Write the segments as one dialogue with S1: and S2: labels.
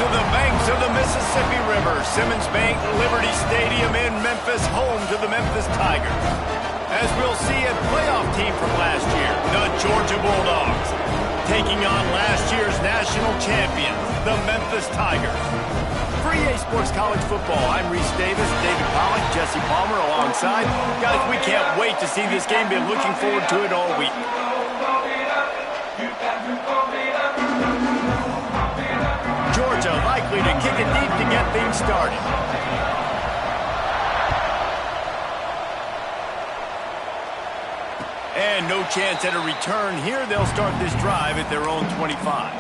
S1: to the banks of the Mississippi River. Simmons Bank Liberty Stadium in Memphis, home to the Memphis Tigers. As we'll see, a playoff team from last year, the Georgia Bulldogs, taking on last year's national champions, the Memphis Tigers. For EA Sports College Football, I'm Reese Davis, David Pollack, Jesse Palmer alongside. Guys, we can't wait to see this game. Been looking forward to it all week. Georgia likely to kick it deep to get things started. And no chance at a return here. They'll start this drive at their own 25.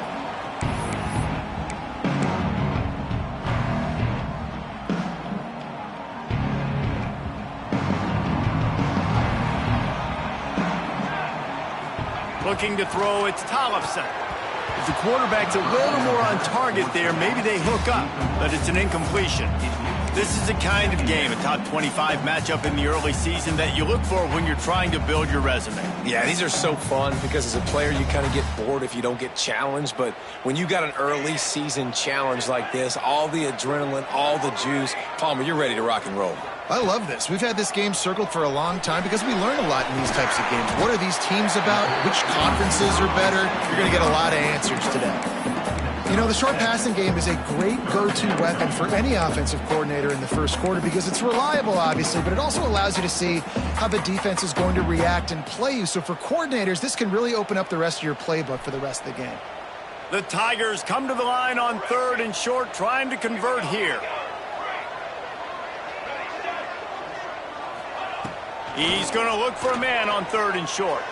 S1: Looking to throw, it's Tollefson. If the quarterback's a little more on target there, maybe they hook up, but it's an incompletion. This is the kind of game, a top 25 matchup in the early season that you look for when you're trying to build your resume.
S2: Yeah, these are so fun because as a player you kind of get bored if you don't get challenged, but when you got an early season challenge like this, all the adrenaline, all the juice, Palmer, you're ready to rock and roll.
S3: I love this. We've had this game circled for a long time because we learn a lot in these types of games. What are these teams about? Which conferences are better? You're going to get a lot of answers today. You know, the short passing game is a great go-to weapon for any offensive coordinator in the first quarter because it's reliable, obviously, but it also allows you to see how the defense is going to react and play you. So for coordinators, this can really open up the rest of your playbook for the rest of the game.
S1: The Tigers come to the line on 3rd and short, trying to convert here. He's going to look for a man on 3rd and short.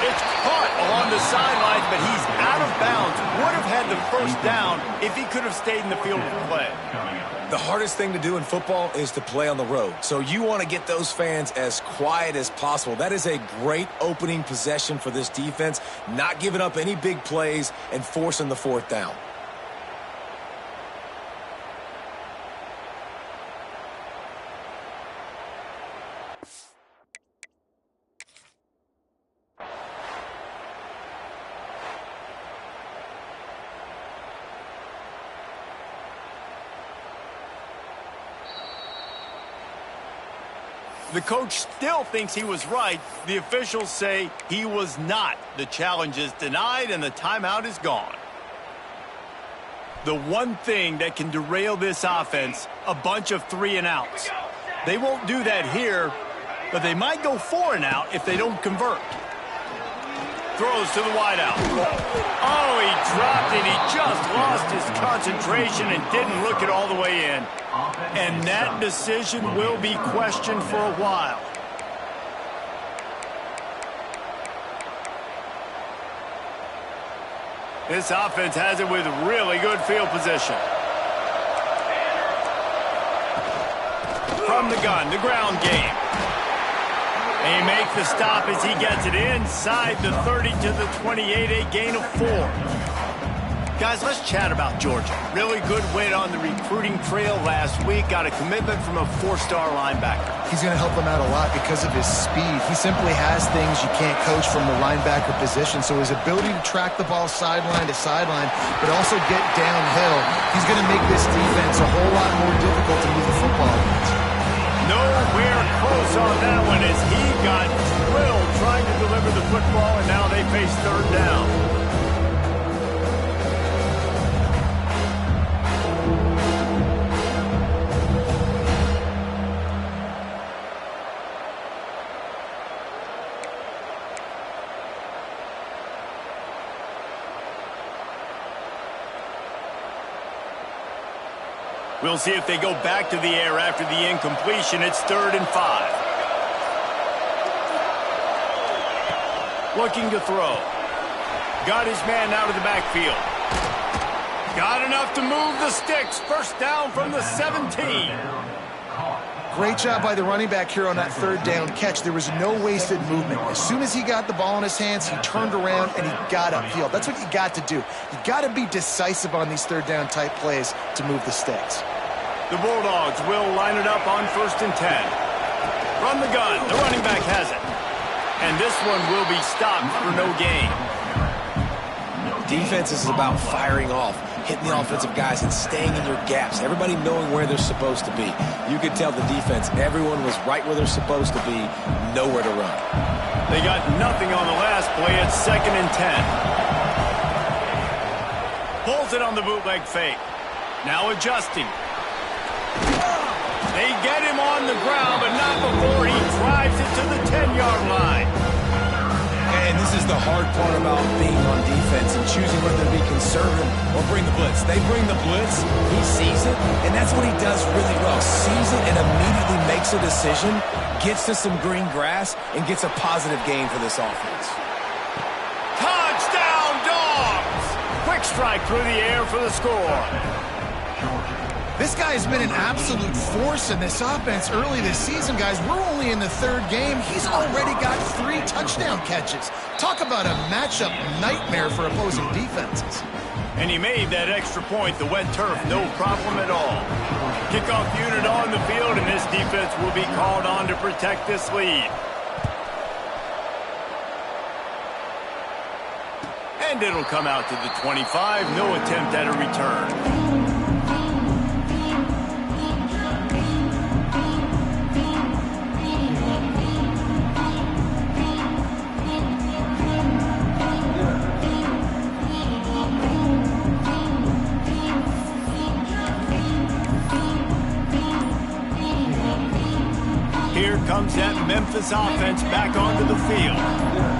S1: It's caught along the sidelines, but he's out of bounds. Would have had the first down if he could have stayed in the field of play.
S2: The hardest thing to do in football is to play on the road. So you want to get those fans as quiet as possible. That is a great opening possession for this defense, not giving up any big plays and forcing the 4th down.
S1: The coach still thinks he was right. The officials say he was not. The challenge is denied and the timeout is gone. The one thing that can derail this offense, a bunch of 3-and-outs. They won't do that here, but they might go 4-and-out if they don't convert. Throws to the wideout. Oh, he dropped it. He just lost his concentration and didn't look it all the way in. And that decision will be questioned for a while. This offense has it with really good field position. From the gun, the ground game. He makes the stop as he gets it inside the 30 to the 28, a gain of 4. Guys, let's chat about Georgia. Really good win on the recruiting trail last week. Got a commitment from a 4-star linebacker.
S3: He's going to help them out a lot because of his speed. He simply has things you can't coach from the linebacker position. So his ability to track the ball sideline to sideline, but also get downhill, he's going to make this defense a whole lot more difficult to move the football against.
S1: Nowhere close on that one as he got drilled trying to deliver the football, and now they face 3rd down. We'll see if they go back to the air after the incompletion. It's 3rd and 5. Looking to throw. Got his man out of the backfield. Got enough to move the sticks. First down from the 17.
S3: Great job by the running back here on that 3rd down catch. There was no wasted movement. As soon as he got the ball in his hands, he turned around and he got upfield. That's what you got to do. You got to be decisive on these 3rd down type plays to move the sticks.
S1: The Bulldogs will line it up on 1st and 10. From the gun, the running back has it. And this one will be stopped for no gain.
S2: Defense is about firing off, hitting the offensive guys and staying in your gaps. Everybody knowing where they're supposed to be. You could tell the defense, everyone was right where they're supposed to be, nowhere to run.
S1: They got nothing on the last play. It's 2nd and 10. Pulls it on the bootleg fake. Now adjusting. They get him on the ground, but not before he drives it to the 10-yard line.
S2: And this is the hard part about being on defense and choosing whether to be conservative or bring the blitz. They bring the blitz, he sees it, and that's what he does really well. Sees it and immediately makes a decision, gets to some green grass, and gets a positive gain for this offense.
S1: Touchdown, Dogs! Quick strike through the air for the score.
S3: This guy's been an absolute force in this offense early this season, guys. We're only in the 3rd game. He's already got 3 touchdown catches. Talk about a matchup nightmare for opposing defenses.
S1: And he made that extra point, the wet turf, no problem at all. Kickoff unit on the field, and this defense will be called on to protect this lead. And it'll come out to the 25, no attempt at a return. Here comes that Memphis offense back onto the field.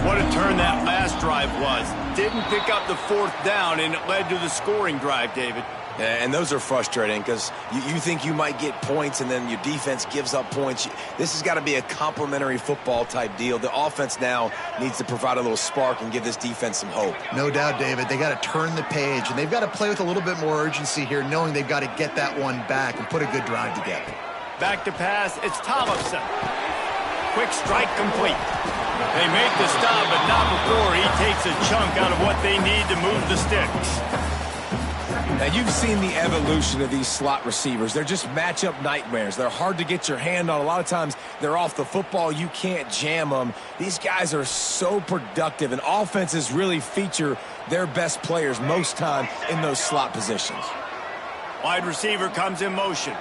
S1: What a turn that last drive was. Didn't pick up the 4th down, and it led to the scoring drive, David.
S2: And those are frustrating because you think you might get points and then your defense gives up points. This has got to be a complementary football type deal. The offense now needs to provide a little spark and give this defense some hope.
S3: No doubt, David. They got to turn the page, and they've got to play with a little bit more urgency here, knowing they've got to get that one back and put a good drive together.
S1: Back to pass, it's Thompson. Quick strike complete. They make the stop, but not before he takes a chunk out of what they need to move the sticks.
S2: Now, you've seen the evolution of these slot receivers. They're just matchup nightmares. They're hard to get your hand on. A lot of times, they're off the football. You can't jam them. These guys are so productive, and offenses really feature their best players most time in those slot positions.
S1: Wide receiver comes in motion.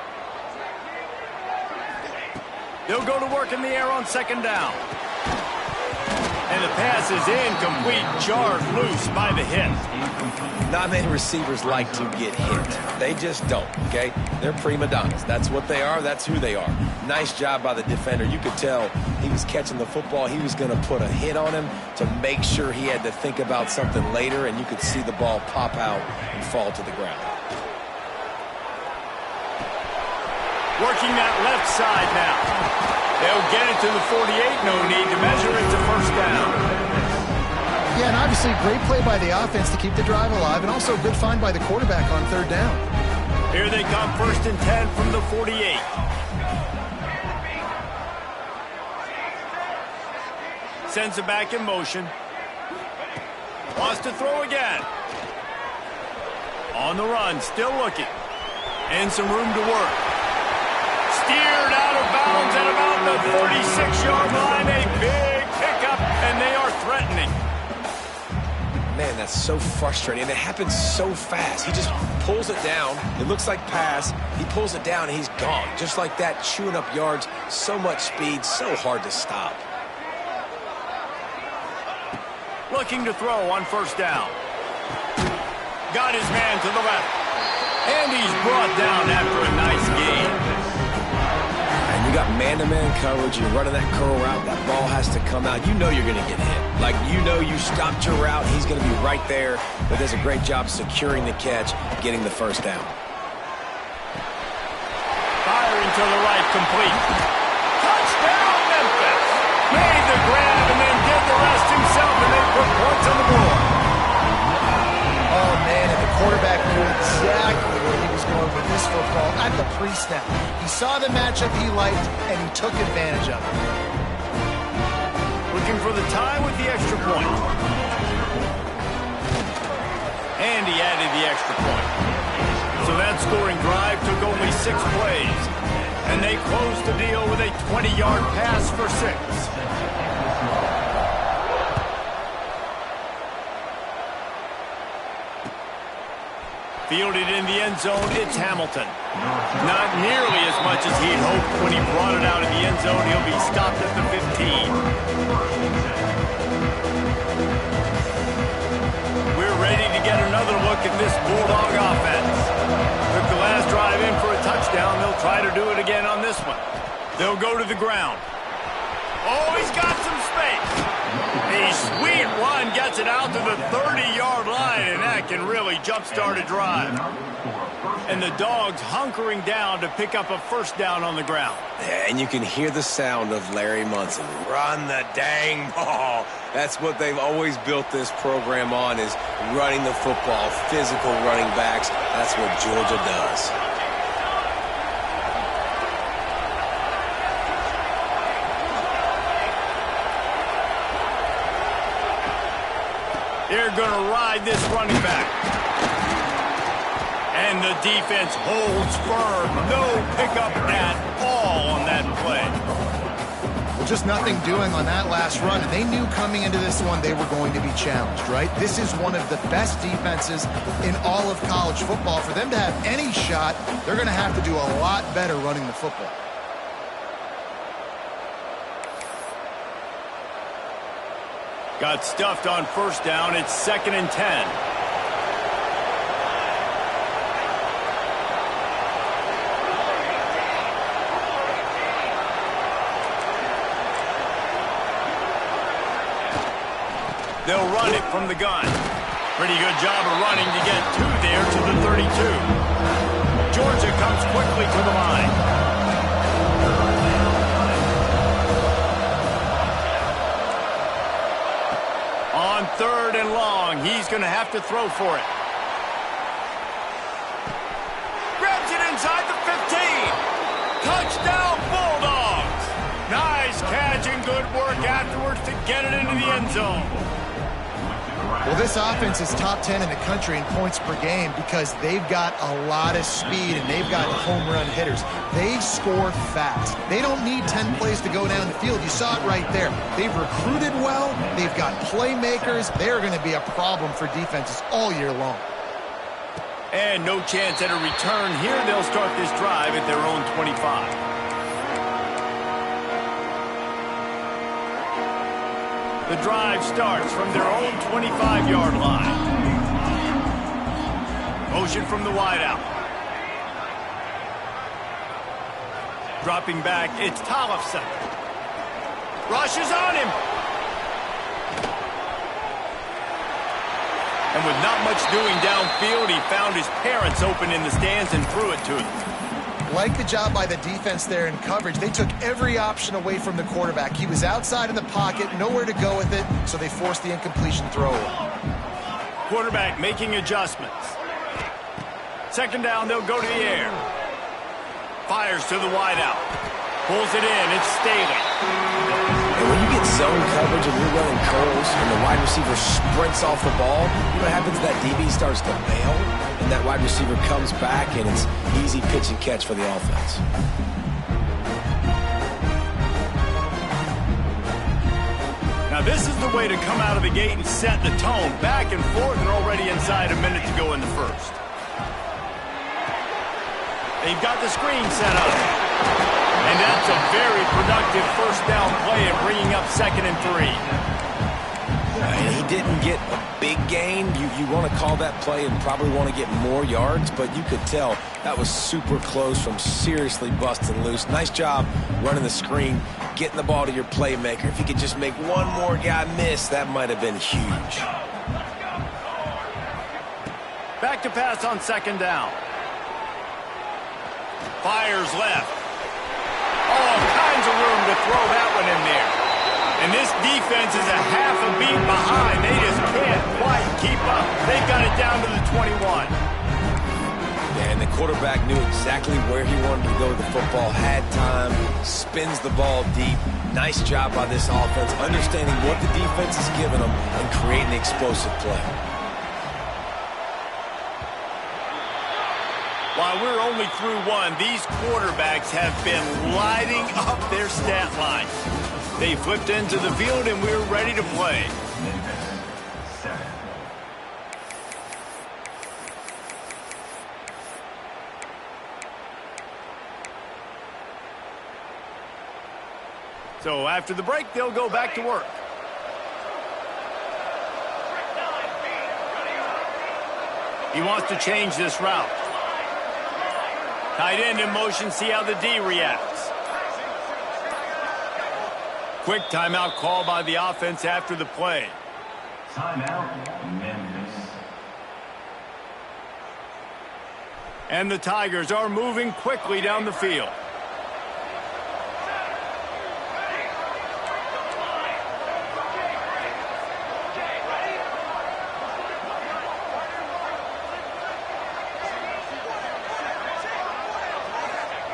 S1: They'll go to work in the air on 2nd down. And the pass is incomplete, jarred loose by the hit.
S2: Not many receivers like to get hit. They just don't, okay? They're prima donnas. That's what they are. That's who they are. Nice job by the defender. You could tell he was catching the football. He was going to put a hit on him to make sure he had to think about something later, and you could see the ball pop out and fall to the ground.
S1: Working that left side now. They'll get it to the 48. No need to measure it to 1st down.
S3: Yeah, and obviously great play by the offense to keep the drive alive, and also a good find by the quarterback on 3rd down.
S1: Here they come, 1st and 10 from the 48. Sends it back in motion. Wants to throw again. On the run, still looking. And some room to work. Steered out of bounds at about the 36-yard line. A big pickup, and they are threatening.
S2: Man, that's so frustrating, and it happens so fast. He just pulls it down. It looks like pass. He pulls it down, and he's gone. Just like that, chewing up yards. So much speed, so hard to stop.
S1: Looking to throw on 1st down. Got his man to the left. And he's brought down after a nice gain.
S2: And you got man-to-man coverage. You're running that curl route. That ball has to come out. You know you're going to get hit. Like, you know you stopped your route. He's going to be right there. But does a great job securing the catch, getting the 1st down.
S1: Firing to the right, complete. Touchdown, Memphis. Made the grab and then did the rest himself, and they put points on the board.
S3: Oh, man, and the quarterback knew exactly where he was going with this football at the pre-snap. He saw the matchup he liked, and he took advantage of it.
S1: Looking for the tie with the extra point. And he added the extra point. So that scoring drive took only 6 plays. And they closed the deal with a 20-yard pass for 6. Fielded in the end zone, it's Hamilton. Not nearly as much as he'd hoped when he brought it out of the end zone. He'll be stopped at the 15. We're ready to get another look at this Bulldog offense. Took the last drive in for a touchdown. They'll try to do it again on this one. They'll go to the ground. Oh, he's got some space. A sweet run gets it out to the 30-yard line, and that can really jumpstart a drive. And the Dogs hunkering down to pick up a first down on the ground.
S2: Yeah, and you can hear the sound of Larry Munson. Run the dang ball. That's what they've always built this program on, is running the football, physical running backs. That's what Georgia does.
S1: They're going to ride this running back. And the defense holds firm. No pickup at all on that play.
S3: Well, just nothing doing on that last run. And they knew coming into this one they were going to be challenged, right? This is one of the best defenses in all of college football. For them to have any shot, they're going to have to do a lot better running the football.
S1: Got stuffed on first down. It's 2nd and 10. They'll run it from the gun. Pretty good job of running to get two there to the 32. Georgia comes quickly to the line. On 3rd and long, he's going to have to throw for it. Grabs it inside the 15. Touchdown, Bulldogs. Nice catch and good work afterwards to get it into the end zone.
S3: Well, this offense is top 10 in the country in points per game because they've got a lot of speed and they've got home run hitters. They score fast. They don't need 10 plays to go down the field. You saw it right there. They've recruited well. They've got playmakers. They're going to be a problem for defenses all year long.
S1: And no chance at a return here. They'll start this drive at their own 25. The drive starts from their own 25-yard line. Motion from the wideout. Dropping back, it's Tollefson. Rushes on him. And with not much doing downfield, he found his parents open in the stands and threw it to them.
S3: Like the job by the defense there in coverage. They took every option away from the quarterback. He was outside in the pocket, nowhere to go with it, so they forced the incompletion throw.
S1: Quarterback making adjustments. 2nd down, they'll go to the air. Fires to the wideout. Pulls it in, it's Staley.
S2: And when you get zone coverage and you're running curls and the wide receiver sprints off the ball, you know what happens? That DB starts to bail, and that wide receiver comes back, and it's easy pitch and catch for the offense.
S1: Now this is the way to come out of the gate and set the tone. Back and forth, and already inside a minute to go in the first. They've got the screen set up. And that's a very productive first down play of bringing up 2nd and 3.
S2: And he didn't get a big gain. You want to call that play and probably want to get more yards, but you could tell that was super close from seriously busting loose. Nice job running the screen, getting the ball to your playmaker. If you could just make one more guy miss, that might have been huge.
S1: Back to pass on 2nd down. Fires left. All kinds of room to throw that one in there. And this defense is a half a beat behind. They just can't quite keep up. They've got it down to the 21.
S2: And the quarterback knew exactly where he wanted to go with the football, had time, spins the ball deep. Nice job by this offense, understanding what the defense is giving them and creating the explosive play.
S1: While we're only through one, these quarterbacks have been lighting up their stat line. They flipped into the field, and we're ready to play. So after the break, they'll go back to work. He wants to change this route. Tight end in motion, see how the D reacts. Quick timeout call by the offense after the play.
S4: Timeout, Memphis.
S1: And the Tigers are moving quickly down the field.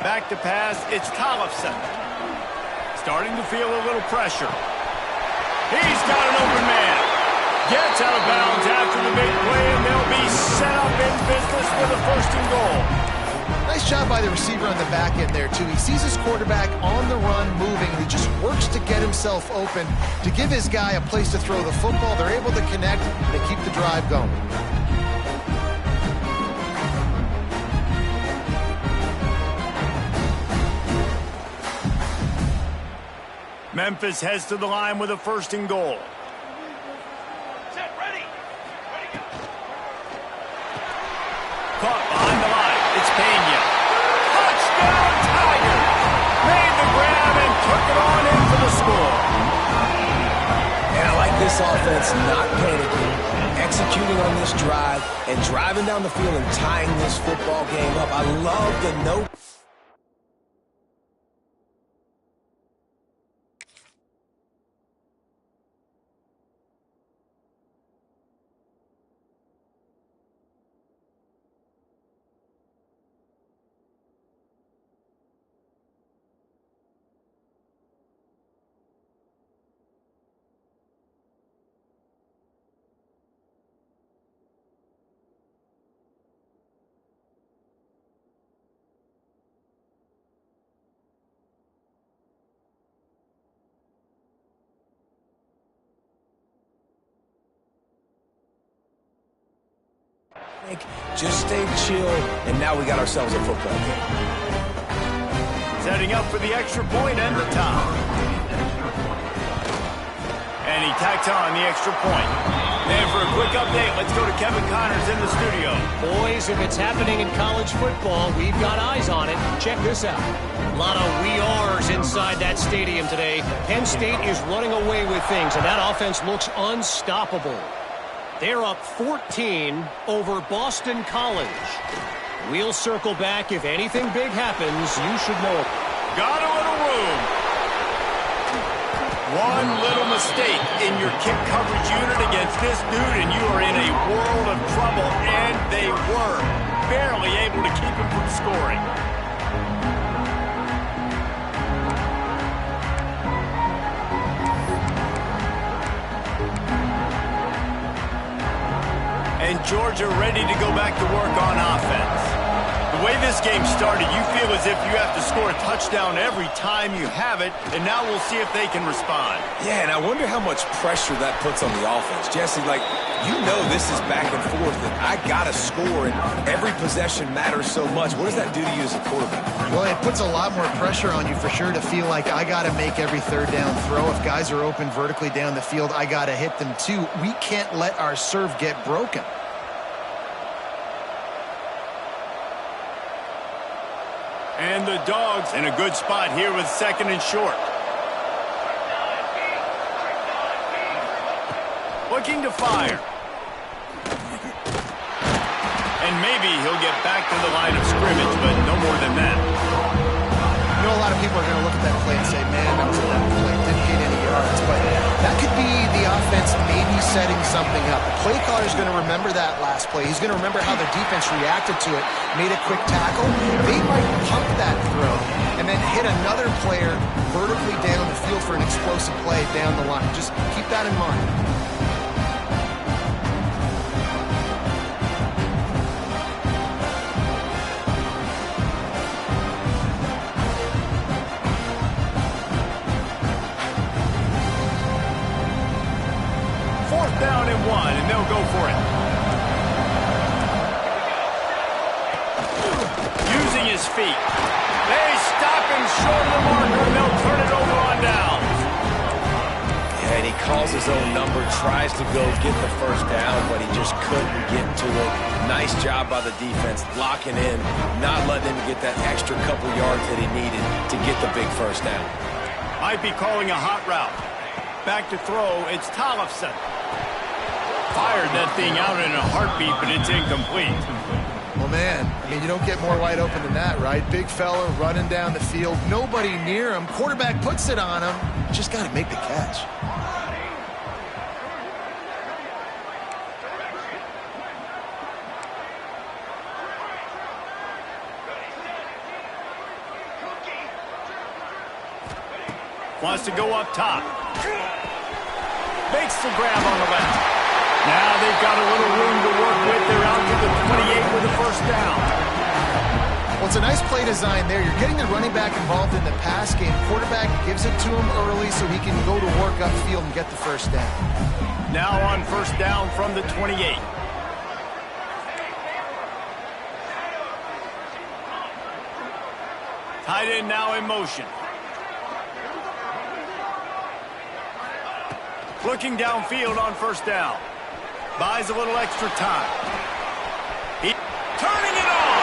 S1: Back to pass, it's Tollefson. Starting to feel a little pressure. He's got an open man. Gets out of bounds after the big play, and they'll be set up in business for the 1st and goal.
S3: Nice job by the receiver on the back end there, too. He sees his quarterback on the run moving, and he just works to get himself open to give his guy a place to throw the football. They're able to connect, and they keep the drive going.
S1: Memphis heads to the line with a 1st and goal.
S4: Set, ready.
S1: Caught behind the line. It's Pena. Touchdown, Tiger! Made the grab and took it on in for the score.
S2: And I like this offense not panicking, executing on this drive, and driving down the field and tying this football game up. I love the no. Just stay chill, and now we got ourselves a football game.
S1: Setting up for the extra point and the top. And he tacks on the extra point. And for a quick update, let's go to Kevin Connors in the studio.
S5: Boys, if it's happening in college football, we've got eyes on it. Check this out. A lot of we are's inside that stadium today. Penn State is running away with things, and that offense looks unstoppable. They're up 14 over Boston College. We'll circle back. If anything big happens, you should know it.
S1: Got a little room. One little mistake in your kick coverage unit against this dude, and you are in a world of trouble, and they were barely able to keep him from scoring. And Georgia ready to go back to work on offense. The way this game started, you feel as if you have to score a touchdown every time you have it, and now we'll see if they can respond.
S2: Yeah, and I wonder how much pressure that puts on the offense. Jesse, like, you know this is back and forth, and I got to score, and every possession matters so much. What does that do to you as a quarterback?
S3: Well, it puts a lot more pressure on you for sure to feel like I got to make every 3rd down throw. If guys are open vertically down the field, I got to hit them too. We can't let our serve get broken.
S1: And the Dogs in a good spot here with 2nd and short. Looking to fire. And maybe he'll get back to the line of scrimmage, but no more than that.
S3: You know, a lot of people are going to look at that play and say, man, that was a bad play. Didn't get any yards. But that could be the offense maybe setting something up. The play caller is going to remember that last play. He's going to remember how their defense reacted to it, made a quick tackle. They might pump that throw and then hit another player vertically down the field for an explosive play down the line. Just keep that in mind.
S1: Down and 1, and they'll go for it. Using his feet. They stop him short of the marker, and they'll turn it over on down.
S2: calls his own number, tries to go get the first down, but he just couldn't get to it. Nice job by the defense, locking in, not letting him get that extra couple yards that he needed to get the big first down.
S1: Might be calling a hot route. Back to throw, it's Tollefson. Fired that thing out in a heartbeat, but it's incomplete.
S3: Well, man, I mean, you don't get more wide open than that, right? Big fella running down the field, nobody near him. Quarterback puts it on him. Just got to make the catch.
S1: Wants to go up top. Makes the grab on the left. Now they've got a little room to work with. They're out to the 28 with a first down.
S3: Well, it's a nice play design there. You're getting the running back involved in the pass game. Quarterback gives it to him early so he can go to work upfield and get the first down.
S1: Now on first down from the 28. Tight end now in motion. Looking downfield on first down. Buys a little extra time. Turning it on.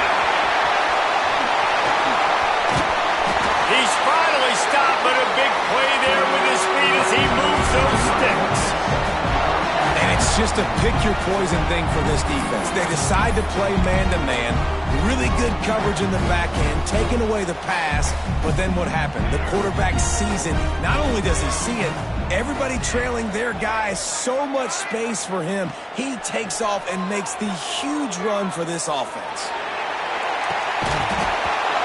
S1: He's finally stopped, but a big play there with his feet as he moves those sticks.
S2: And it's just a pick-your-poison thing for this defense. They decide to play man-to-man. Really good coverage in the back end, taking away the pass. But then what happened? The quarterback sees it. Not only does he see it, everybody trailing their guy, so much space for him. He takes off and makes the huge run for this offense.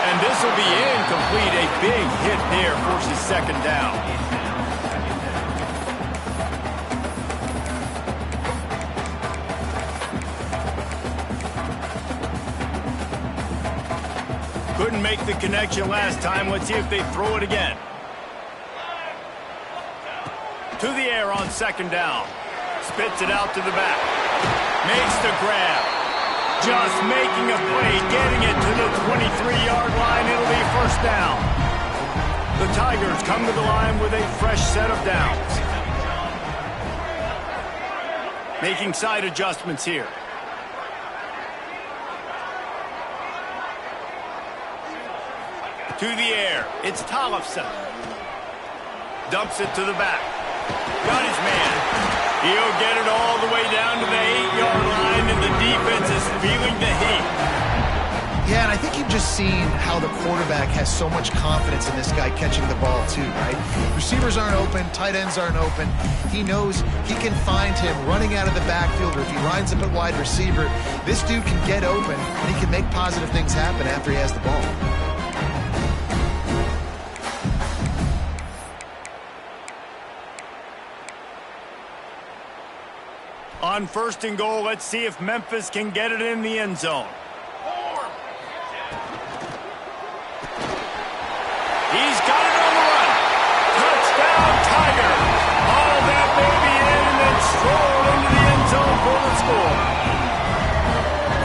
S1: And this will be incomplete. A big hit there forces second down. Couldn't make the connection last time. Let's see if they throw it again. To the air on second down. Spits it out to the back. Makes the grab. Just making a play, getting it to the 23-yard line. It'll be first down. The Tigers come to the line with a fresh set of downs. Making side adjustments here. To the air. It's Tollefson. Dumps it to the back. Got his man. He'll get it all the way down to the 8-yard line, and the defense is feeling the heat.
S3: Yeah, and I think you've just seen how the quarterback has so much confidence in this guy catching the ball too, right? Receivers aren't open, tight ends aren't open. He knows he can find him running out of the backfield, or if he lines up at wide receiver, this dude can get open, and he can make positive things happen after he has the ball.
S1: On first and goal, let's see if Memphis can get it in the end zone. He's got it on the run. Touchdown, Tiger. All that baby in and then stroll into the end zone for the score.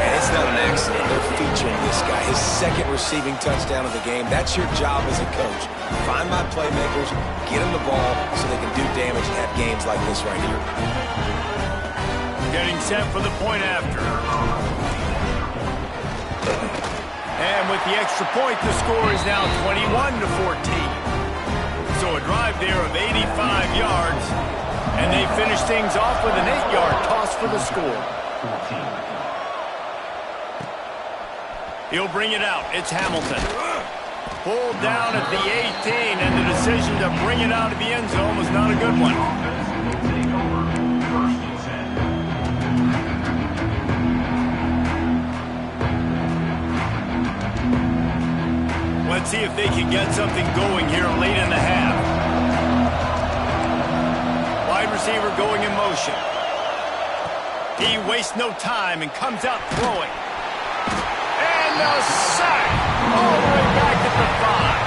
S2: And it's not an accident. They're featuring this guy. His second receiving touchdown of the game. That's your job as a coach. Find my playmakers, get them the ball so they can do damage and have games like this right here.
S1: Getting set for the point after. And with the extra point, the score is now 21-14. So a drive there of 85 yards. And they finish things off with an 8-yard toss for the score. He'll bring it out. It's Hamilton. Pulled down at the 18, and the decision to bring it out of the end zone was not a good one. Let's see if they can get something going here late in the half. Wide receiver going in motion. He wastes no time and comes out throwing. And a sack all the way back at the 5.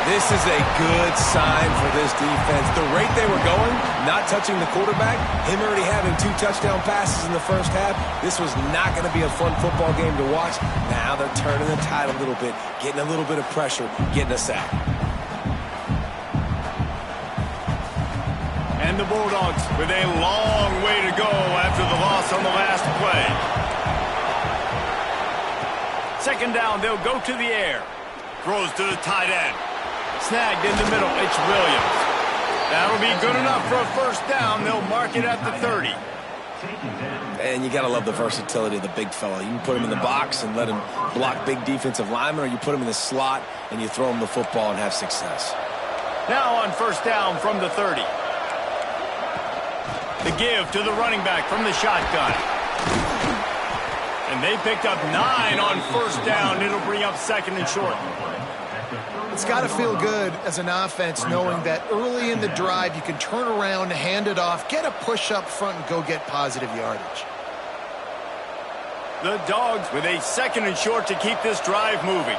S2: This is a good sign for this defense. The rate they were going, not touching the quarterback, him already having 2 touchdown passes in the first half, this was not going to be a fun football game to watch. Now they're turning the tide a little bit, getting a little bit of pressure, getting a sack.
S1: And the Bulldogs with a long way to go after the loss on the last play. Second down, they'll go to the air. Throws to the tight end. Snagged in the middle, it's Williams. That'll be good enough for a first down. They'll mark it at the 30.
S2: And you got to love the versatility of the big fella. You can put him in the box and let him block big defensive linemen, or you put him in the slot and you throw him the football and have success.
S1: Now on first down from the 30. The give to the running back from the shotgun. And they picked up 9 on first down. It'll bring up second and short.
S3: It's got to feel good as an offense knowing that early in the drive you can turn around, hand it off, get a push up front, and go get positive yardage.
S1: The Dogs with a second and short to keep this drive moving.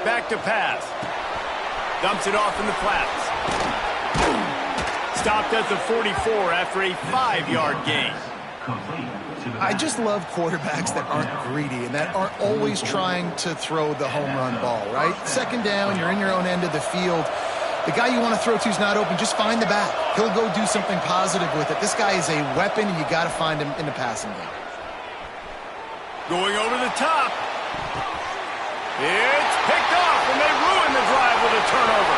S1: Back to pass. Dumps it off in the flats. Stopped at the 44 after a 5-yard gain.
S3: I just love quarterbacks that aren't greedy and that aren't always trying to throw the home run ball, right? Second down, you're in your own end of the field. The guy you want to throw to is not open. Just find the back. He'll go do something positive with it. This guy is a weapon, and you got to find him in the passing game.
S1: Going over the top. It's picked off, and they ruin the drive with a turnover.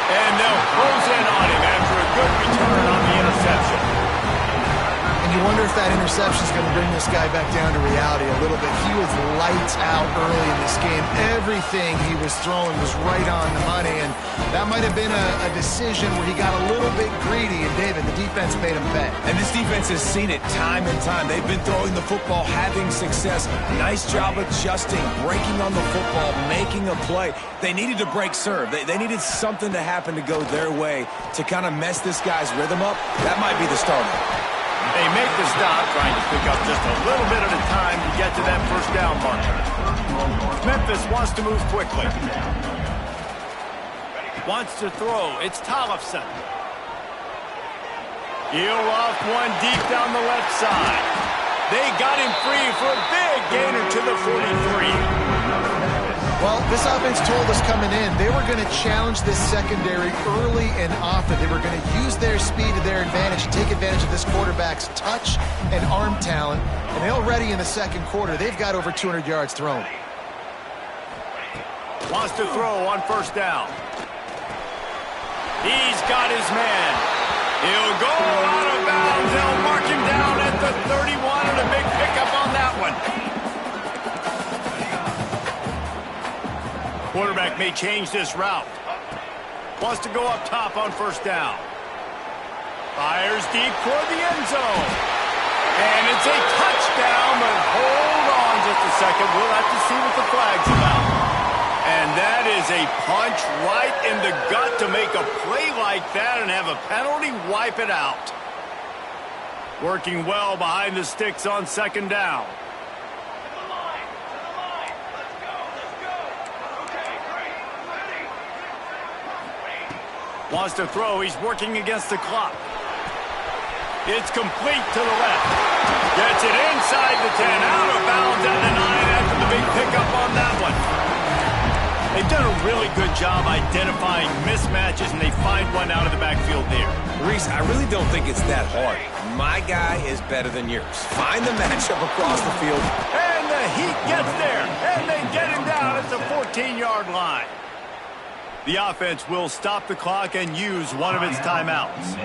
S1: And they'll close in on him after a good return on the interception.
S3: And you wonder if that interception is going to bring this guy back down to reality a little bit. He was lights out early in this game. Everything he was throwing was right on the money, and that might have been a decision where he got a little bit greedy, and David, the defense made him pay.
S2: And this defense has seen it time and time. They've been throwing the football, having success. Nice job adjusting, breaking on the football, making a play. They needed to break serve. They needed something to happen to go their way to kind of mess this guy's rhythm up. That might be the starter.
S1: They make the stop, trying to pick up just a little bit at a time to get to that first down marker. Memphis wants to move quickly. Wants to throw. It's Tollefson. He'll off one deep down the left side. They got him free for a big gainer to the 43.
S3: Well, this offense told us coming in they were going to challenge this secondary early and often. They were going to use their speed to their advantage and take advantage of this quarterback's touch and arm talent. And they already in the second quarter, they've got over 200 yards thrown.
S1: Wants to throw on first down. He's got his man. He'll go out of bounds. They'll mark him down at the 31, and a big pickup on that one. Quarterback may change this route. Wants to go up top on first down. Fires deep toward the end zone. And it's a touchdown, but hold on just a second. We'll have to see what the flag's about. And that is a punch right in the gut to make a play like that and have a penalty wipe it out. Working well behind the sticks on second down. Wants to throw. He's working against the clock. It's complete to the left. Gets it inside the 10. Out of bounds at the 9 after the big pickup on that one. They've done a really good job identifying mismatches, and they find one out of the backfield there.
S2: Reese, I really don't think it's that hard. My guy is better than yours. Find the matchup across the field.
S1: And the Heat gets there. And they get him down at the 14-yard line. The offense will stop the clock and use one of its timeouts.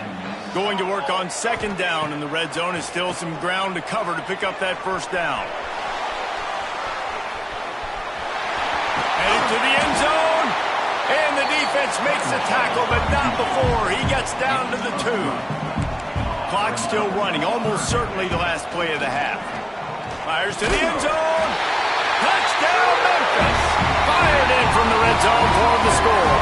S1: Going to work on second down in the red zone is still some ground to cover to pick up that first down. Headed to the end zone. And the defense makes the tackle, but not before he gets down to the 2. Clock still running, almost certainly the last play of the half. Fires to the end zone. Touchdown, Memphis. Fired in from the red zone for the score.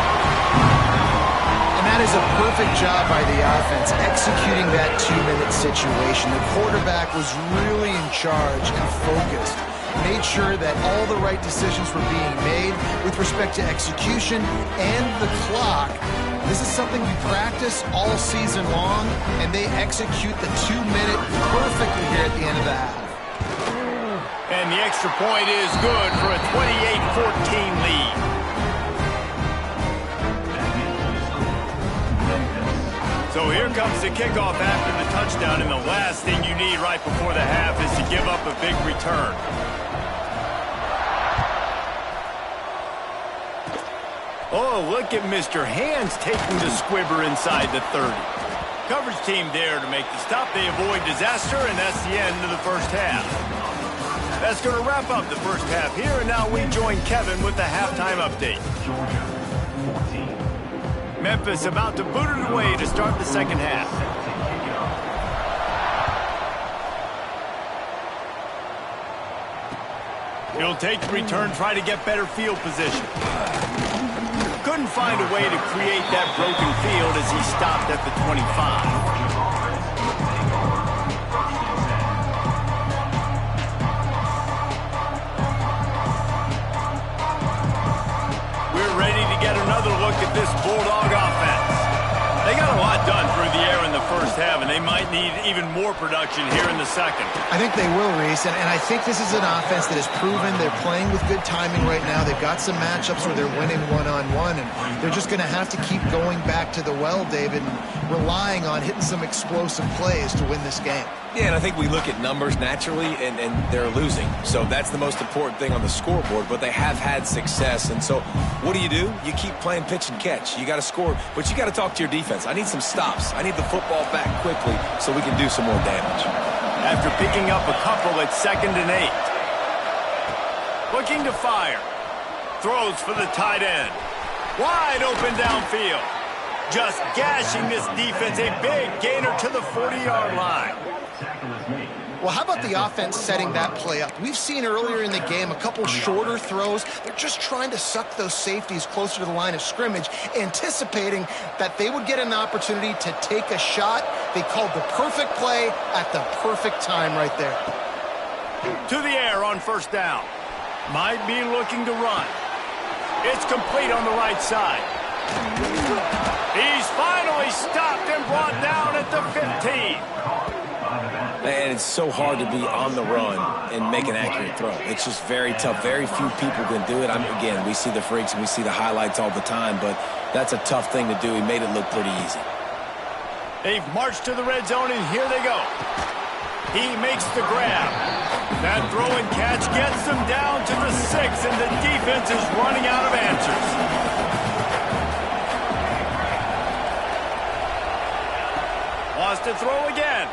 S3: And that is a perfect job by the offense, executing that 2-minute situation. The quarterback was really in charge and focused. Made sure that all the right decisions were being made with respect to execution and the clock. This is something we practice all season long, and they execute the 2-minute perfectly here at the end of the half.
S1: And the extra point is good for a 28-14 lead. So here comes the kickoff after the touchdown, and the last thing you need right before the half is to give up a big return. Oh, look at Mr. Hands taking the squibber inside the 30. Coverage team there to make the stop. They avoid disaster, and that's the end of the first half. That's going to wrap up the first half here, and now we join Kevin with the halftime update. Memphis about to boot it away to start the second half. He'll take the return, try to get better field position. Couldn't find a way to create that broken field as he stopped at the 25. Get another look at this Bulldog offense. They got a lot done through the air in the first half, and they might need even more production here in the second.
S3: I think they will, Reese, and I think this is an offense that has proven they're playing with good timing right now. They've got some matchups where they're winning one-on-one, and they're just going to have to keep going back to the well, David, and relying on hitting some explosive plays to win this game.
S2: Yeah, and I think we look at numbers naturally, and they're losing. So that's the most important thing on the scoreboard, but they have had success. And so what do? You keep playing pitch and catch. You got to score, but you got to talk to your defense. I need some stops. I need the football back quickly so we can do some more damage.
S1: After picking up a couple at 2nd and 8. Looking to fire. Throws for the tight end. Wide open downfield. Just gashing this defense. A big gainer to the 40-yard line.
S3: Well, how about the offense setting that play up? We've seen earlier in the game a couple shorter throws. They're just trying to suck those safeties closer to the line of scrimmage, anticipating that they would get an opportunity to take a shot. They called the perfect play at the perfect time right there.
S1: To the air on first down. Might be looking to run. It's complete on the right side. He's finally stopped and brought down at the 15.
S2: And it's so hard to be on the run and make an accurate throw. It's just very tough. Very few people can do it. Again, we see the freaks and we see the highlights all the time, but that's a tough thing to do. He made it look pretty easy.
S1: They've marched to the red zone, and here they go. He makes the grab. That throw and catch gets them down to the 6, and the defense is running out of answers. Lost to throw again.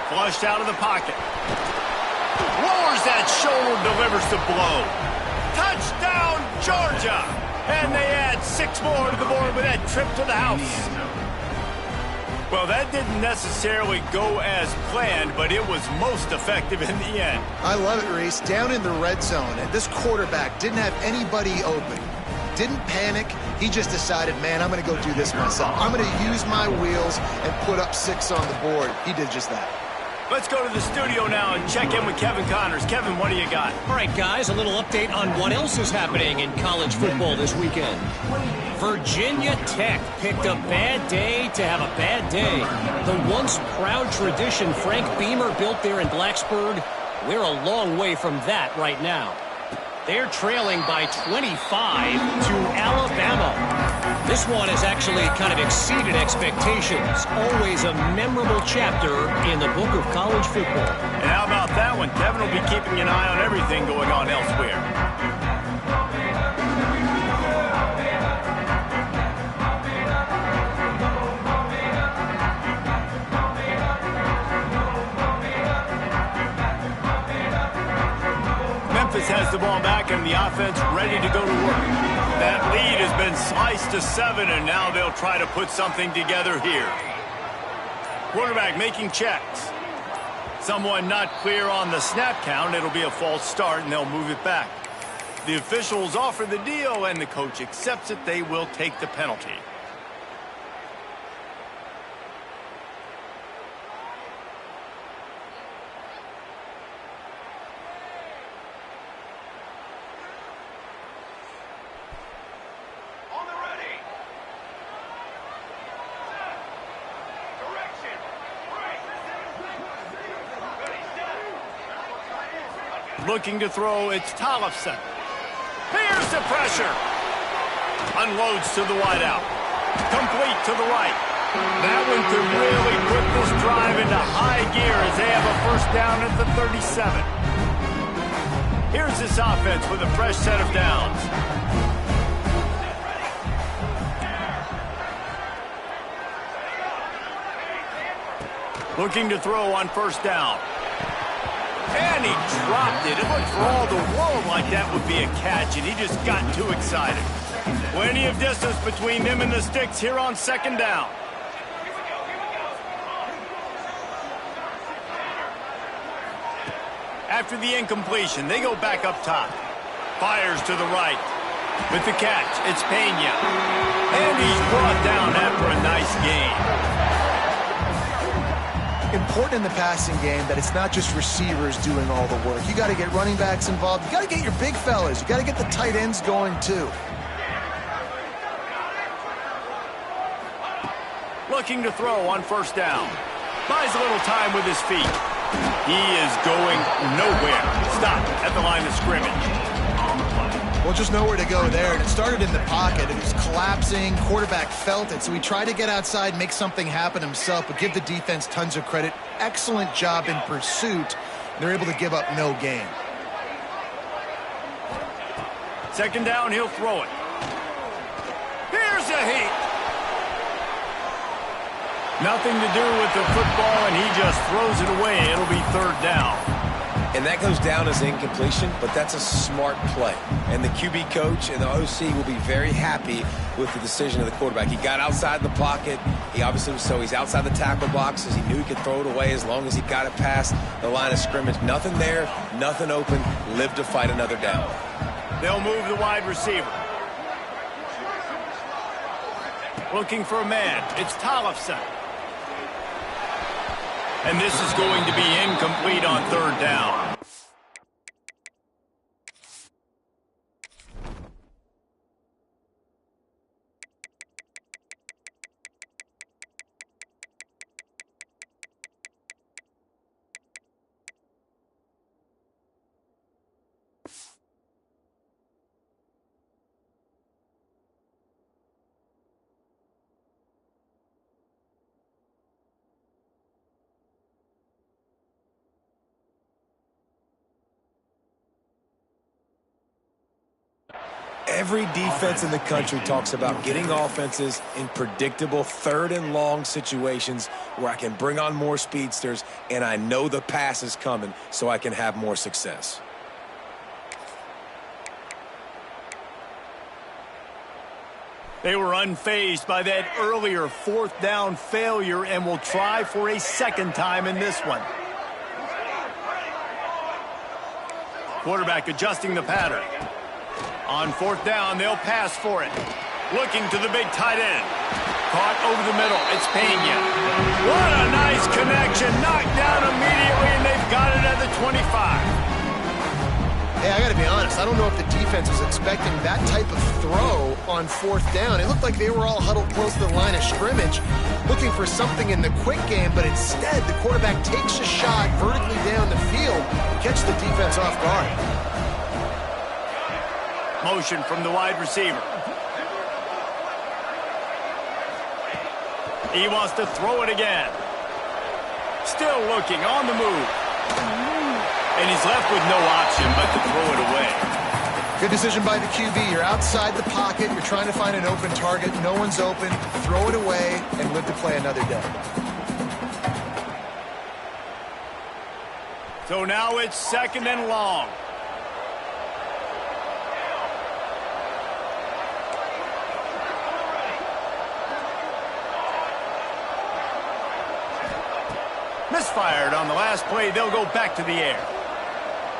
S1: Flushed out of the pocket. Lowers that shoulder, delivers the blow. Touchdown, Georgia! And they add 6 more to the board with that trip to the house. Well, that didn't necessarily go as planned, but it was most effective in the end.
S3: I love it, Reese. Down in the red zone, and this quarterback didn't have anybody open. Didn't panic. He just decided, man, I'm going to go do this myself. I'm going to use my wheels and put up 6 on the board. He did just that.
S1: Let's go to the studio now and check in with Kevin Connors. Kevin, what do you got?
S5: All right, guys, a little update on what else is happening in college football this weekend. Virginia Tech picked a bad day to have a bad day. The once proud tradition Frank Beamer built there in Blacksburg, we're a long way from that right now. They're trailing by 25 to Alabama. This one has actually kind of exceeded expectations. Always a memorable chapter in the book of college football.
S1: And how about that one? Kevin will be keeping an eye on everything going on elsewhere. Memphis has the ball back and the offense ready to go to work. That lead has been sliced to 7, and now they'll try to put something together here. Quarterback making checks. Someone not clear on the snap count. It'll be a false start, and they'll move it back. The officials offer the deal, and the coach accepts it. They will take the penalty. Looking to throw, it's Tollefson. Here's the pressure. Unloads to the wideout. Complete to the right. That one could really put this drive into high gear as they have a first down at the 37. Here's this offense with a fresh set of downs. Looking to throw on first down. And he dropped it. It looked for all the world like that would be a catch, and he just got too excited. Plenty of distance between them and the sticks here on second down. After the incompletion, they go back up top. Fires to the right. With the catch, it's Pena. And he's brought down after a nice gain.
S3: Important in the passing game that it's not just receivers doing all the work. You got to get running backs involved. You got to get your big fellas. You got to get the tight ends going too.
S1: Looking to throw on first down. Buys a little time with his feet. He is going nowhere. Stop at the line of scrimmage.
S3: Well, just nowhere to go there. And it started in the pocket. It was collapsing. Quarterback felt it. So he tried to get outside, make something happen himself, but give the defense tons of credit. Excellent job in pursuit. They're able to give up no gain.
S1: Second down, he'll throw it. Here's a heat. Nothing to do with the football, and he just throws it away. It'll be third down.
S2: And that goes down as incompletion, but that's a smart play. And the QB coach and the OC will be very happy with the decision of the quarterback. He got outside the pocket. He obviously was so he's outside the tackle boxes. He knew he could throw it away as long as he got it past the line of scrimmage. Nothing there, nothing open. Live to fight another down.
S1: They'll move the wide receiver. Looking for a man. It's Tollefson. And this is going to be incomplete on third down.
S2: Every defense in the country talks about getting offenses in predictable third and long situations where I can bring on more speedsters and I know the pass is coming so I can have more success.
S1: They were unfazed by that earlier fourth down failure and will try for a second time in this one. Quarterback adjusting the pattern. On fourth down, they'll pass for it. Looking to the big tight end. Caught over the middle. It's Pena. What a nice connection. Knocked down immediately, and they've got it at the 25.
S3: Hey, I got to be honest. I don't know if the defense was expecting that type of throw on fourth down. It looked like they were all huddled close to the line of scrimmage, looking for something in the quick game, but instead the quarterback takes a shot vertically down the field, catch the defense off guard.
S1: Motion from the wide receiver. He wants to throw it again. Still looking on the move. And he's left with no option but to throw it away.
S3: Good decision by the QB. You're outside the pocket. You're trying to find an open target. No one's open. Throw it away and live to play another day.
S1: So now it's second and long. Misfired on the last play. They'll go back to the air.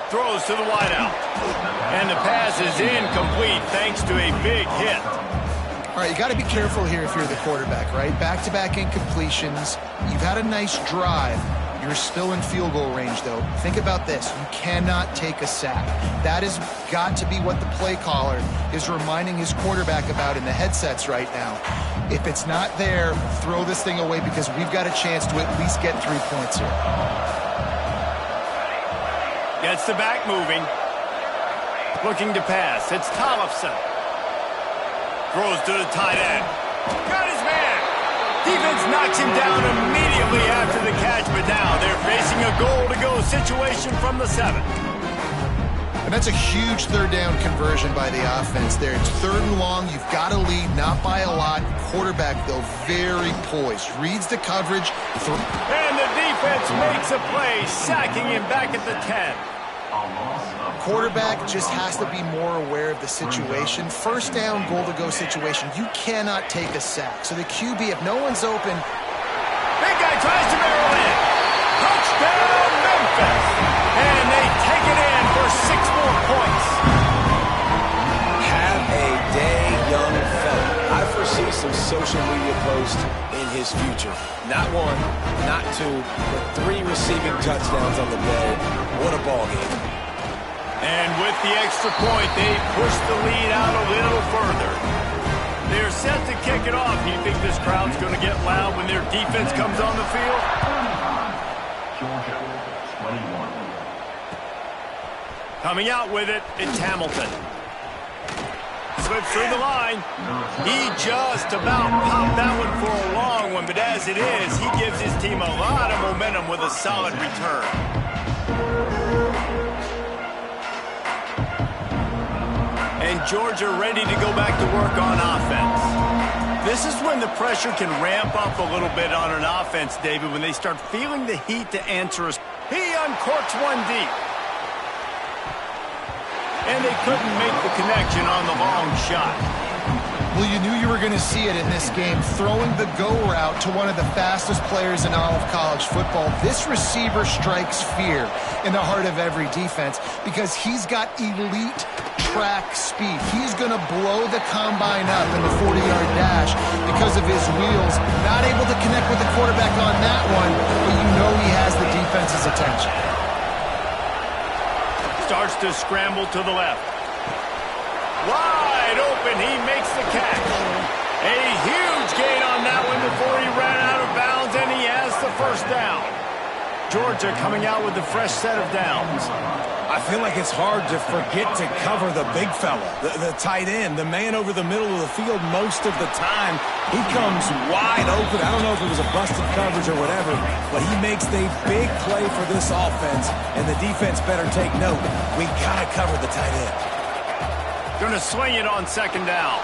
S1: Throws to the wideout. And the pass is incomplete thanks to a big hit.
S3: All right, you got to be careful here if you're the quarterback, right? Back-to-back incompletions. You've had a nice drive. You're still in field goal range, though. Think about this. You cannot take a sack. That has got to be what the play caller is reminding his quarterback about in the headsets right now. If it's not there, throw this thing away because we've got a chance to at least get 3 points here.
S1: Gets the back moving. Looking to pass. It's Tollefson. Throws to the tight end. Got his man. Defense knocks him down immediately after the catch, but now they're facing a goal-to-go situation from the 7.
S3: And that's a huge third down conversion by the offense there. It's 3rd and long. You've got to lead, not by a lot. Quarterback, though, very poised. Reads the coverage.
S1: And the defense makes a play, sacking him back at the 10.
S3: Quarterback just has to be more aware of the situation. First down, goal-to-go situation. You cannot take a sack. So the QB, if no one's open...
S1: Big guy tries to barrel in. Touchdown, Memphis. And they take it in for 6 more points.
S2: Have a day, young fella. I foresee some social media posts in his future. Not 1, not 2, but 3 receiving touchdowns on the day. What a ball game.
S1: And with the extra point, they push the lead out a little further. They're set to kick it off. Do you think this crowd's going to get loud when their defense comes on the field?
S4: Georgia, 21.
S1: Coming out with it, it's Hamilton. Slips through the line. He just about popped that one for a long one, but as it is, he gives his team a lot of momentum with a solid return. And Georgia ready to go back to work on offense. This is when the pressure can ramp up a little bit on an offense, David, when they start feeling the heat to answer us. He uncorks one deep. And they couldn't make the connection on the long shot.
S3: Well, you knew you were going to see it in this game, throwing the go route to one of the fastest players in all of college football. This receiver strikes fear in the heart of every defense because he's got elite track speed. He's going to blow the combine up in the 40-yard dash because of his wheels. Not able to connect with the quarterback on that one, but you know he has the defense's attention.
S1: Starts to scramble to the left. Wide open, he makes the catch. A huge gain on that one before he ran out of bounds, and he has the first down. Georgia coming out with a fresh set of downs.
S2: I feel like it's hard to forget to cover the big fella, the tight end, the man over the middle of the field most of the time. He comes wide open. I don't know if it was a busted coverage or whatever, but he makes the big play for this offense, and the defense better take note. We got to cover the tight end.
S1: Going to swing it on 2nd down.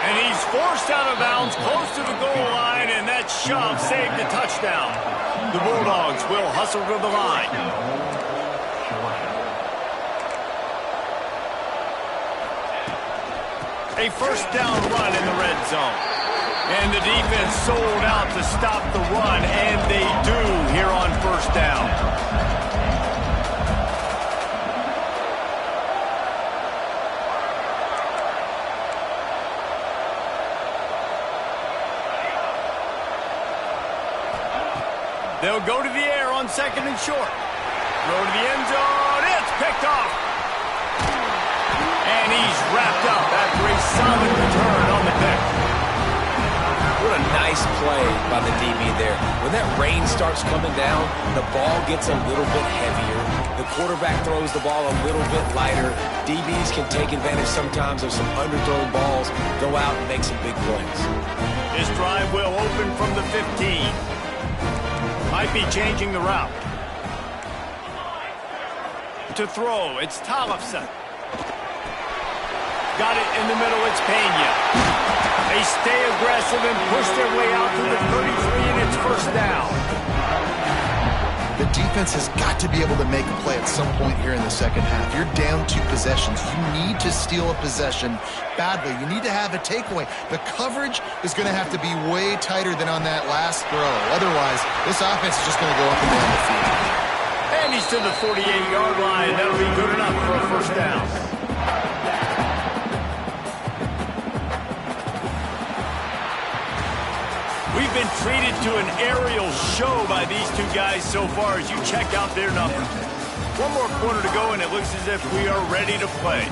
S1: And he's forced out of bounds close to the goal line, and that shove saved the touchdown. The Bulldogs will hustle to the line. A first down run in the red zone. And the defense sold out to stop the run, and they do here on first down. They'll go to the air on 2nd and short. Throw to the end zone. It's picked off. And he's wrapped up after a solid return on the pick.
S2: What a nice play by the DB there. When that rain starts coming down, the ball gets a little bit heavier. The quarterback throws the ball a little bit lighter. DBs can take advantage sometimes of some underthrown balls, go out and make some big plays.
S1: This drive will open from the 15. Might be changing the route. To throw, it's Tollefson. Got it in the middle, it's Pena. They stay aggressive and push their way out to the 33, and it's first down.
S3: The defense has got to be able to make a play at some point here in the second half. You're down 2 possessions. You need to steal a possession badly. You need to have a takeaway. The coverage is going to have to be way tighter than on that last throw. Otherwise, this offense is just going to go up and down the field.
S1: And he's to the 48-yard line. That'll be good enough for a first down. We've been treated to an aerial show by these two guys so far as you check out their numbers. One more quarter to go, and it looks as if we are ready to play.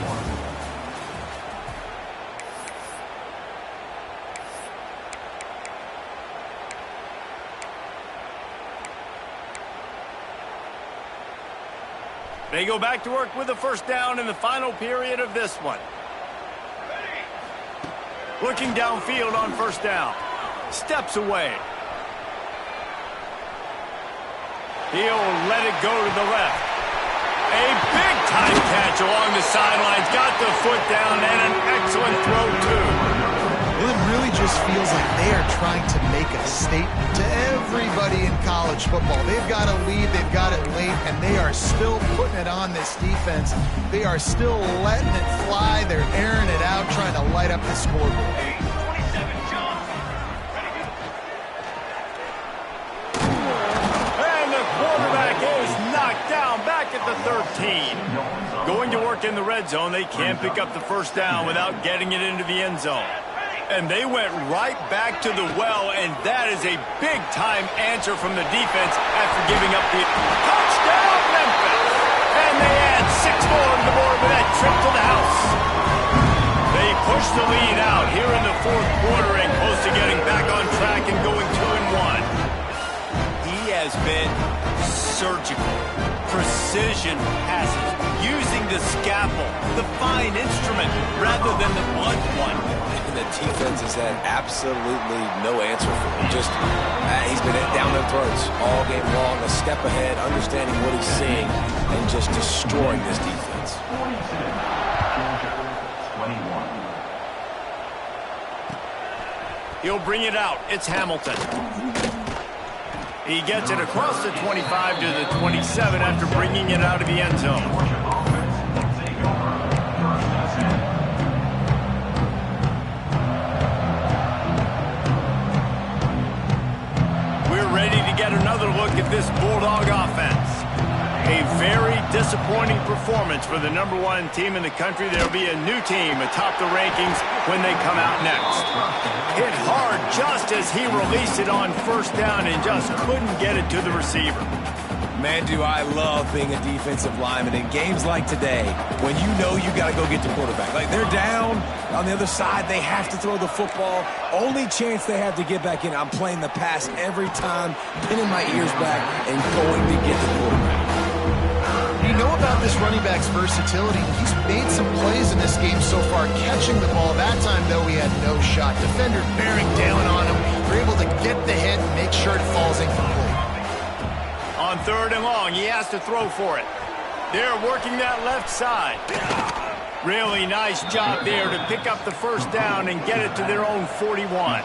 S1: They go back to work with a first down in the final period of this one. Looking downfield on first down. Steps away. He'll let it go to the left. A big-time catch along the sidelines. Got the foot down and an excellent throw, too.
S3: Well, it really just feels like they are trying to make a statement to everybody in college football. They've got a lead, they've got it late, and they are still putting it on this defense. They are still letting it fly. They're airing it out, trying to light up the scoreboard.
S1: And the quarterback is knocked down back at the 13. Going to work in the red zone, they can't pick up the first down without getting it into the end zone. And they went right back to the well, and that is a big-time answer from the defense after giving up the touchdown, Memphis. And they add 6 more to the board with that trip to the house. They push the lead out here in the fourth quarter and close to getting back on track and going 2-1. He has been surgical, precision passes, using the scalpel, the fine instrument, rather than the blunt one.
S2: And the defense has had absolutely no answer for him. Just, he's been down their throats all game long, a step ahead, understanding what he's seeing, and just destroying this defense.
S4: 21.
S1: He'll bring it out. It's Hamilton. He gets it across the 25 to the 27 after bringing it out of the end zone. We're ready to get another look at this Bulldog offense. A very disappointing performance for the #1 team in the country. There'll be a new team atop the rankings when they come out next. Hit hard just as he released it on first down and just couldn't get it to the receiver.
S2: Man, do I love being a defensive lineman in games like today when you know you got to go get the quarterback. Like, they're down on the other side. They have to throw the football. Only chance they have to get back in. I'm playing the pass every time, pinning my ears back, and going to get the quarterback.
S3: You know about this running back's versatility. He's made some plays in this game so far, catching the ball. That time, though, he had no shot. Defender bearing down on him. They're able to get the hit and make sure it falls incomplete.
S1: On 3rd and long, he has to throw for it. They're working that left side. Really nice job there to pick up the first down and get it to their own 41.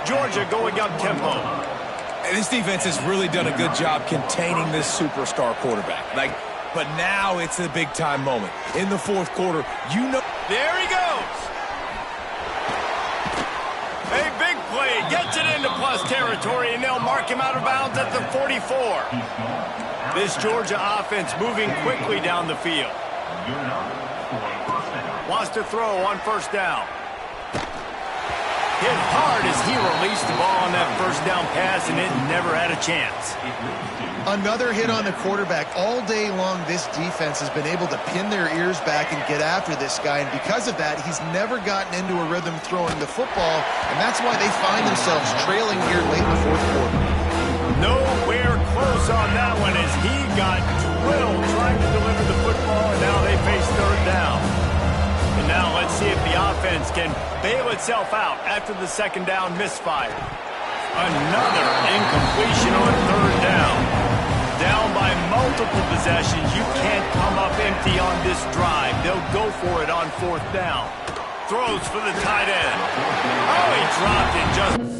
S1: Georgia going up tempo.
S2: This defense has really done a good job containing this superstar quarterback. But now it's a big-time moment. In the fourth quarter, you know...
S1: There he goes. A big play. Gets it into plus territory, and they'll mark him out of bounds at the 44. This Georgia offense moving quickly down the field. Wants to throw on first down. Hit hard as he released the ball on that first down pass, and it never had a chance.
S3: Another hit on the quarterback. All day long, this defense has been able to pin their ears back and get after this guy, and because of that, he's never gotten into a rhythm throwing the football, and that's why they find themselves trailing here late in the fourth quarter.
S1: Nowhere close on that one as he got drilled trying to deliver the football, and now they face 3rd down. And now let's see if the offense can bail itself out after the 2nd down misfire. Another incompletion on 3rd down. Down by multiple possessions. You can't come up empty on this drive. They'll go for it on 4th down. Throws for the tight end. Oh, he dropped it just...